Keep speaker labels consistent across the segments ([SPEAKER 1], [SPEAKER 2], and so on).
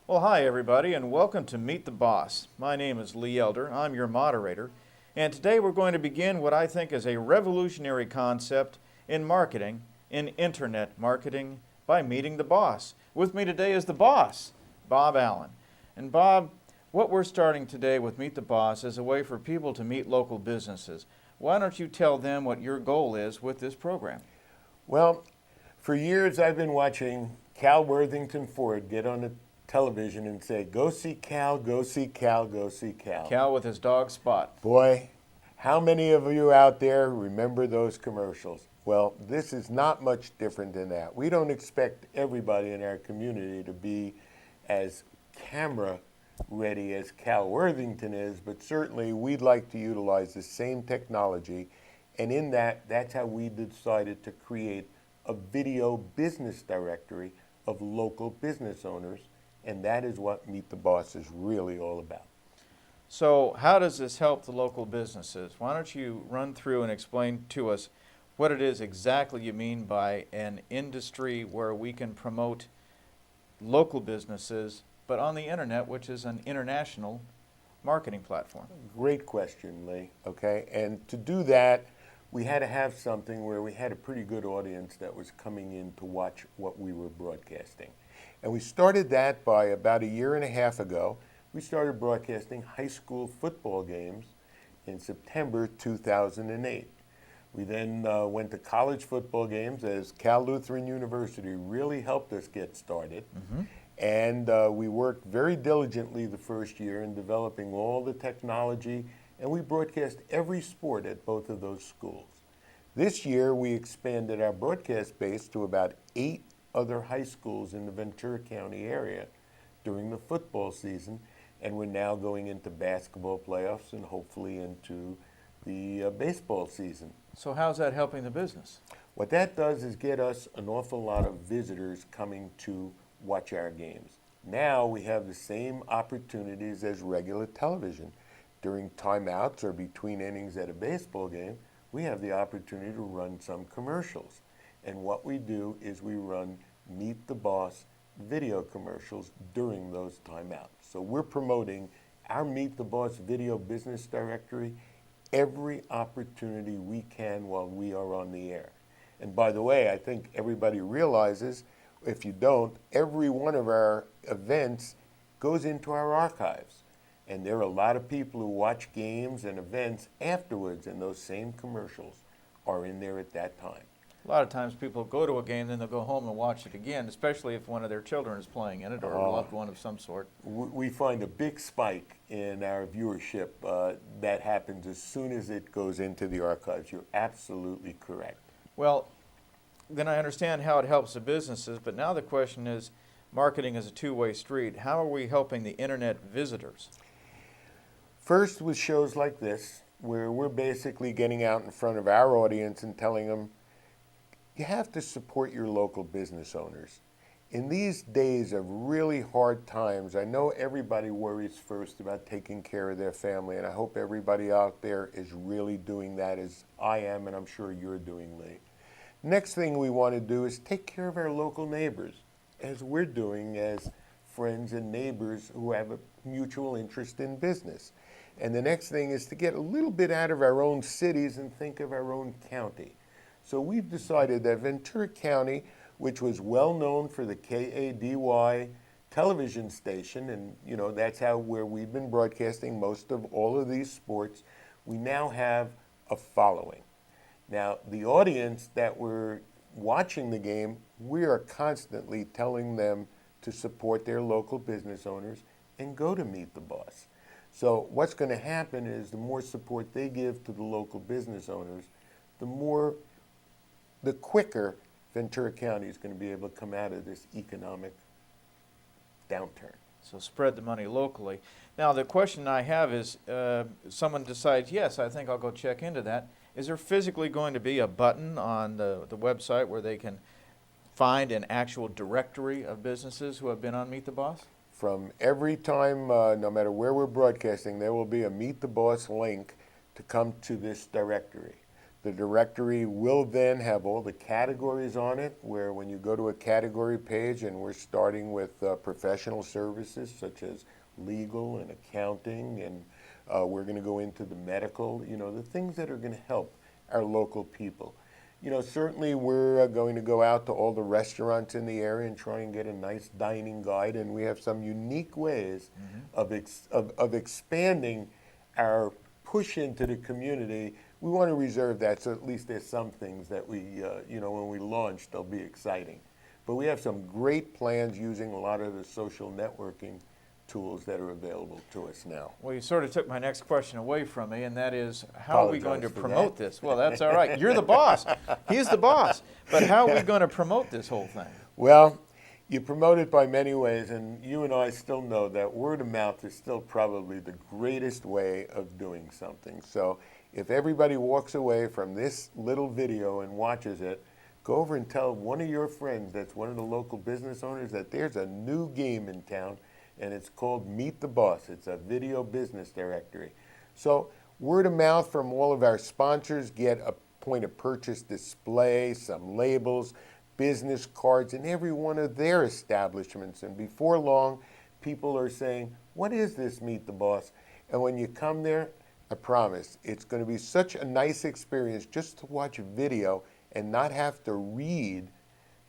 [SPEAKER 1] Well, hi everybody, and welcome to Meet the Boss. My name is Lee Elder. I'm your moderator, and today we're going to begin what I think is a revolutionary concept in marketing, in internet marketing, by meeting the boss. With me today is the boss, Bob Allen. And Bob, what we're starting today with Meet the Boss is a way for people to meet local businesses. Why don't you tell them what your goal is with this program?
[SPEAKER 2] Well, for years I've been watching Cal Worthington Ford get on the television and say, "Go see Cal, go see Cal, go see Cal."
[SPEAKER 1] Cal with his dog Spot.
[SPEAKER 2] Boy, how many of you out there remember those commercials? Well, this is not much different than that. We don't expect everybody in our community to be as camera ready as Cal Worthington is, but certainly we'd like to utilize the same technology. And in that, that's how we decided to create a video business directory of local business owners. And that is what Meet the Boss is really all about.
[SPEAKER 1] So how does this help the local businesses? Why don't you run through and explain to us what it is exactly you mean by an industry where we can promote local businesses, but on the internet, which is an international marketing platform?
[SPEAKER 2] Great question, Lee. Okay, and to do that, we had to have something where we had a pretty good audience that was coming in to watch what we were broadcasting. And we started that by about a year and a half ago. We started broadcasting high school football games in September 2008. We then went to college football games as Cal Lutheran University really helped us get started. And we worked very diligently the first year in developing all the technology, and we broadcast every sport at both of those schools. This year, we expanded our broadcast base to about 8 other high schools in the Ventura County area during the football season, and we're now going into basketball playoffs and hopefully into the baseball season.
[SPEAKER 1] So how's that helping the business?
[SPEAKER 2] What that does is get us an awful lot of visitors coming to watch our games. Now we have the same opportunities as regular television. During timeouts or between innings at a baseball game, we have the opportunity to run some commercials. And what we do is we run Meet the Boss video commercials during those timeouts. So we're promoting our Meet the Boss video business directory every opportunity we can while we are on the air. And by the way, I think everybody realizes, if you don't, every one of our events goes into our archives. And there are a lot of people who watch games and events afterwards, and those same commercials are in there at that time.
[SPEAKER 1] A lot of times people go to a game, then they'll go home and watch it again, especially if one of their children is playing in it or a loved one of some sort.
[SPEAKER 2] We find a big spike in our viewership that happens as soon as it goes into the archives. You're absolutely correct.
[SPEAKER 1] Well, then I understand how it helps the businesses, but now the question is, marketing is a two-way street. How are we helping the internet visitors?
[SPEAKER 2] First, with shows like this, where we're basically getting out in front of our audience and telling them, you have to support your local business owners. In these days of really hard times, I know everybody worries first about taking care of their family, and I hope everybody out there is really doing that as I am, and I'm sure you're doing, Lee. Next thing we want to do is take care of our local neighbors, as we're doing as friends and neighbors who have a mutual interest in business. And the next thing is to get a little bit out of our own cities and think of our own county. So we've decided that Ventura County, which was well known for the KADY television station, and that's where we've been broadcasting most of all of these sports, we now have a following. Now, the audience that we're watching the game, we are constantly telling them to support their local business owners and go to Meet the Boss. So what's going to happen is the more support they give to the local business owners, the quicker Ventura County is going to be able to come out of this economic downturn.
[SPEAKER 1] So spread the money locally. Now the question I have is, someone decides, yes, I think I'll go check into that. Is there physically going to be a button on the website where they can find an actual directory of businesses who have been on Meet the Boss?
[SPEAKER 2] From every time, no matter where we're broadcasting, there will be a Meet the Boss link to come to this directory. The directory will then have all the categories on it, where when you go to a category page, and we're starting with professional services such as legal and accounting, and we're going to go into the medical, the things that are going to help our local people. Certainly we're going to go out to all the restaurants in the area and try and get a nice dining guide, and we have some unique ways of expanding our push into the community. We want to reserve that, so at least there's some things that we, when we launch, they'll be exciting. But we have some great plans using a lot of the social networking tools that are available to us now.
[SPEAKER 1] Well, you sort of took my next question away from me, and that is, how are we going to
[SPEAKER 2] Apologize for
[SPEAKER 1] promote
[SPEAKER 2] that.
[SPEAKER 1] this? Well, that's all right. You're the boss. He's the boss. But how are we going to promote this whole thing?
[SPEAKER 2] Well, you promote it by many ways, and you and I still know that word of mouth is still probably the greatest way of doing something. So if everybody walks away from this little video and watches it, go over and tell one of your friends that's one of the local business owners that there's a new game in town, and it's called Meet the Boss. It's a video business directory. So word of mouth from all of our sponsors, get a point of purchase display, some labels, business cards in every one of their establishments. And before long, people are saying, what is this Meet the Boss? And when you come there, I promise, it's going to be such a nice experience just to watch a video and not have to read,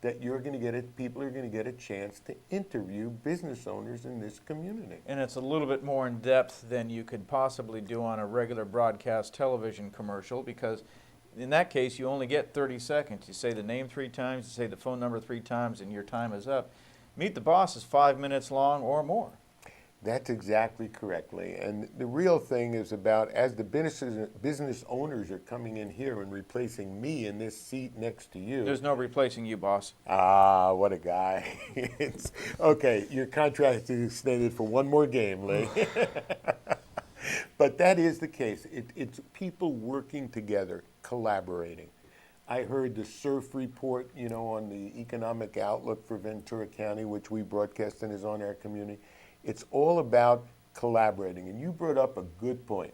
[SPEAKER 2] that you're going to get it, people are going to get a chance to interview business owners in this community.
[SPEAKER 1] And it's a little bit more in depth than you could possibly do on a regular broadcast television commercial, because in that case, you only get 30 seconds. You say the name 3 times, you say the phone number 3 times, and your time is up. Meet the Boss is 5 minutes long or more.
[SPEAKER 2] That's exactly correctly. And the real thing is about, as the business owners are coming in here and replacing me in this seat next to you.
[SPEAKER 1] There's no replacing you, boss.
[SPEAKER 2] Ah, what a guy. Okay, your contract is extended for one more game, Lee. But that is the case. It's people working together, collaborating. I heard the surf report, on the economic outlook for Ventura County, which we broadcast and is on our community. It's all about collaborating. And you brought up a good point.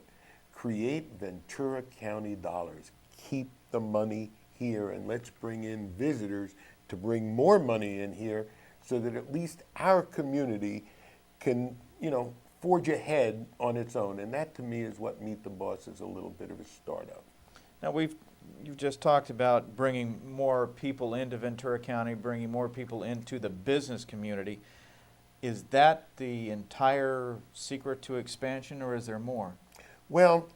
[SPEAKER 2] Create Ventura County dollars. Keep the money here, and let's bring in visitors to bring more money in here, so that at least our community can, forge ahead on its own. And that, to me, is what Meet the Boss is a little bit of a start of.
[SPEAKER 1] Now, you've just talked about bringing more people into Ventura County, bringing more people into the business community. Is that the entire secret to expansion, or is there more?
[SPEAKER 2] Well,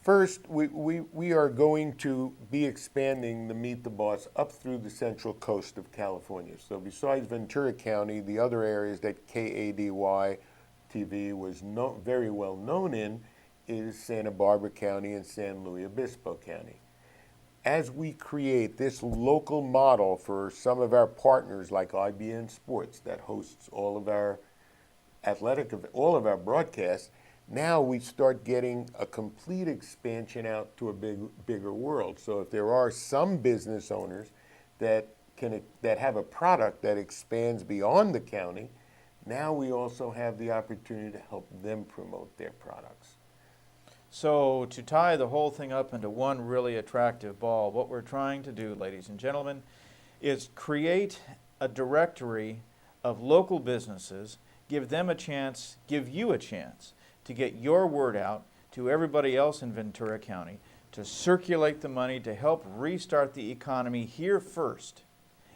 [SPEAKER 2] first, we are going to be expanding the Meet the Boss up through the central coast of California. So besides Ventura County, the other areas that KADY TV was very well known in is Santa Barbara County and San Luis Obispo County. As we create this local model for some of our partners like IBN Sports that hosts all of our all of our broadcasts, now we start getting a complete expansion out to a bigger world. So if there are some business owners that have a product that expands beyond the county, now we also have the opportunity to help them promote their products.
[SPEAKER 1] So to tie the whole thing up into one really attractive ball, what we're trying to do, ladies and gentlemen, is create a directory of local businesses, give them a chance, give you a chance to get your word out to everybody else in Ventura County, to circulate the money to help restart the economy here first,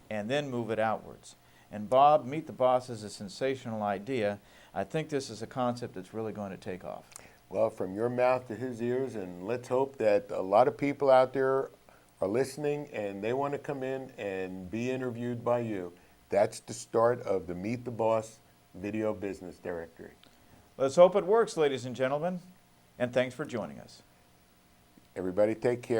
[SPEAKER 1] and then move it outwards. And Bob, Meet the Boss is a sensational idea. I think this is a concept that's really going to take off.
[SPEAKER 2] Well, from your mouth to his ears, and let's hope that a lot of people out there are listening and they want to come in and be interviewed by you. That's the start of the Meet the Boss Video Business Directory.
[SPEAKER 1] Let's hope it works, ladies and gentlemen, and thanks for joining us.
[SPEAKER 2] Everybody take care.